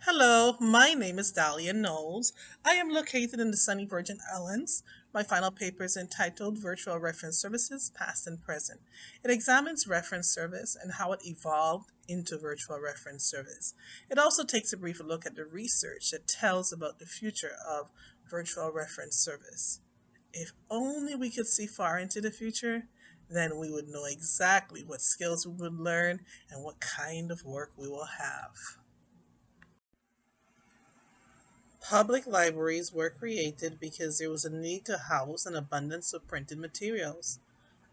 Hello, my name is Dahlia Knowles. I am located in the sunny Virgin Islands. My final paper is entitled Virtual Reference Services Past and Present. It examines reference service and how it evolved into virtual reference service. It also takes a brief look at the research that tells about the future of virtual reference service. If only we could see far into the future, then we would know exactly what skills we would learn and what kind of work we will have. Public libraries were created because there was a need to house an abundance of printed materials.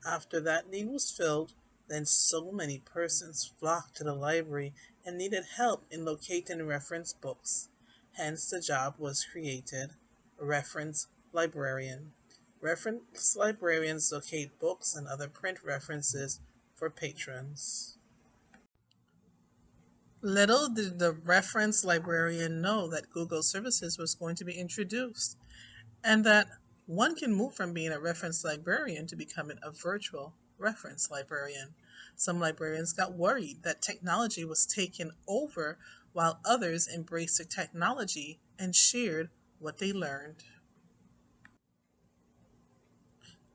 After that need was filled, then so many persons flocked to the library and needed help in locating reference books. Hence, the job was created reference librarian. Reference librarians locate books and other print references for patrons. Little did the reference librarian know that Google Services was going to be introduced, and that one can move from being a reference librarian to becoming a virtual reference librarian. Some librarians got worried that technology was taking over while others embraced the technology and shared what they learned.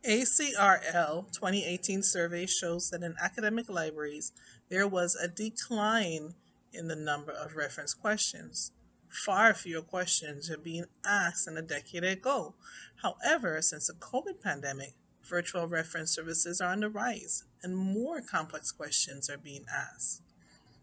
ACRL 2018 survey shows that in academic libraries, there was a decline in the number of reference questions. Far fewer questions are being asked than a decade ago. However, since the COVID pandemic, virtual reference services are on the rise and more complex questions are being asked.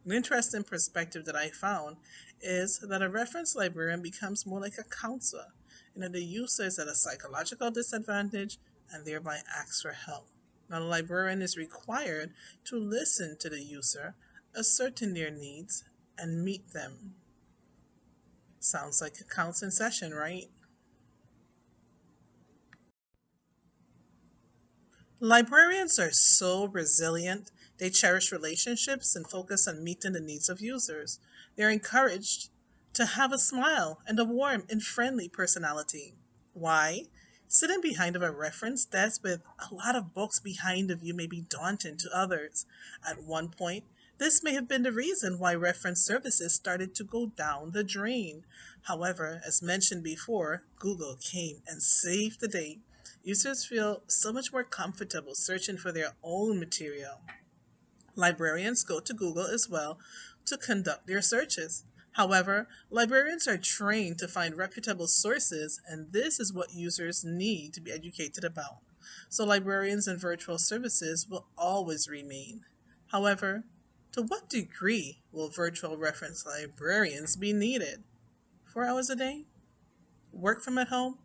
An interesting perspective that I found is that a reference librarian becomes more like a counselor, and that the user is at a psychological disadvantage and thereby asks for help. Now, the librarian is required to listen to the user, ascertain their needs, and meet them. Sounds like a counseling session, right? Librarians are so resilient. They cherish relationships and focus on meeting the needs of users. They're encouraged to have a smile and a warm and friendly personality. Why? Sitting behind of a reference desk with a lot of books behind of you may be daunting to others. At one point, this may have been the reason why reference services started to go down the drain. However, as mentioned before, Google came and saved the day. Users feel so much more comfortable searching for their own material. Librarians go to Google as well to conduct their searches. However, librarians are trained to find reputable sources, and this is what users need to be educated about. So, librarians and virtual services will always remain. However, to what degree will virtual reference librarians be needed? 4 hours a day? Work from at home?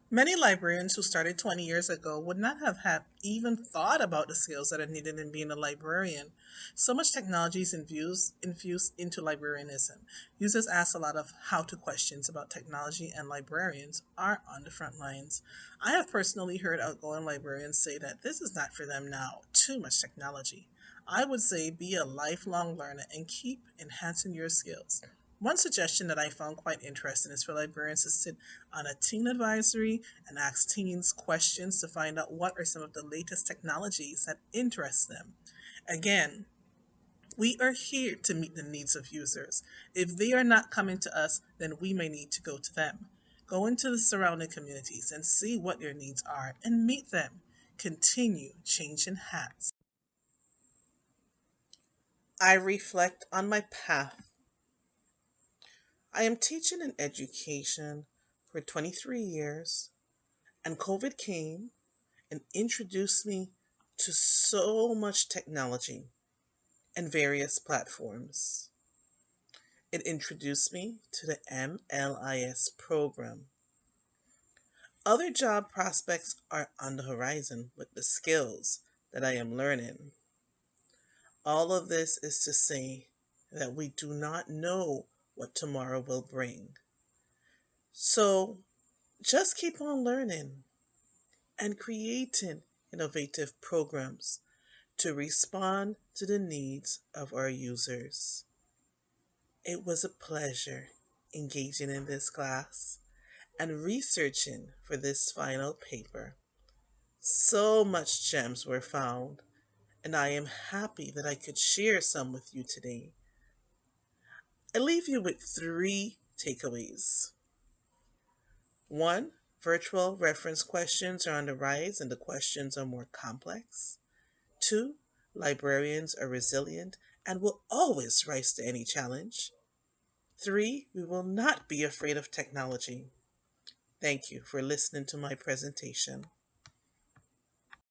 Many librarians who started 20 years ago would not have had even thought about the skills that are needed in being a librarian. So much technology is infused into librarianism. Users ask a lot of how to questions about technology, and librarians are on the front lines. I have personally heard outgoing librarians say that this is not for them now, too much technology. I would say be a lifelong learner and keep enhancing your skills. One suggestion that I found quite interesting is for librarians to sit on a teen advisory and ask teens questions to find out what are some of the latest technologies that interest them. Again, we are here to meet the needs of users. If they are not coming to us, then we may need to go to them. Go into the surrounding communities and see what their needs are and meet them. Continue changing hats. I reflect on my path. I am teaching in education for 23 years, and COVID came and introduced me to so much technology and various platforms. It introduced me to the MLIS program. Other job prospects are on the horizon with the skills that I am learning. All of this is to say that we do not know what tomorrow will bring. So just keep on learning and creating innovative programs to respond to the needs of our users. It was a pleasure engaging in this class and researching for this final paper. So much gems were found, and I am happy that I could share some with you today. I leave you with three takeaways. One, virtual reference questions are on the rise and the questions are more complex. Two, librarians are resilient and will always rise to any challenge. Three, we will not be afraid of technology. Thank you for listening to my presentation.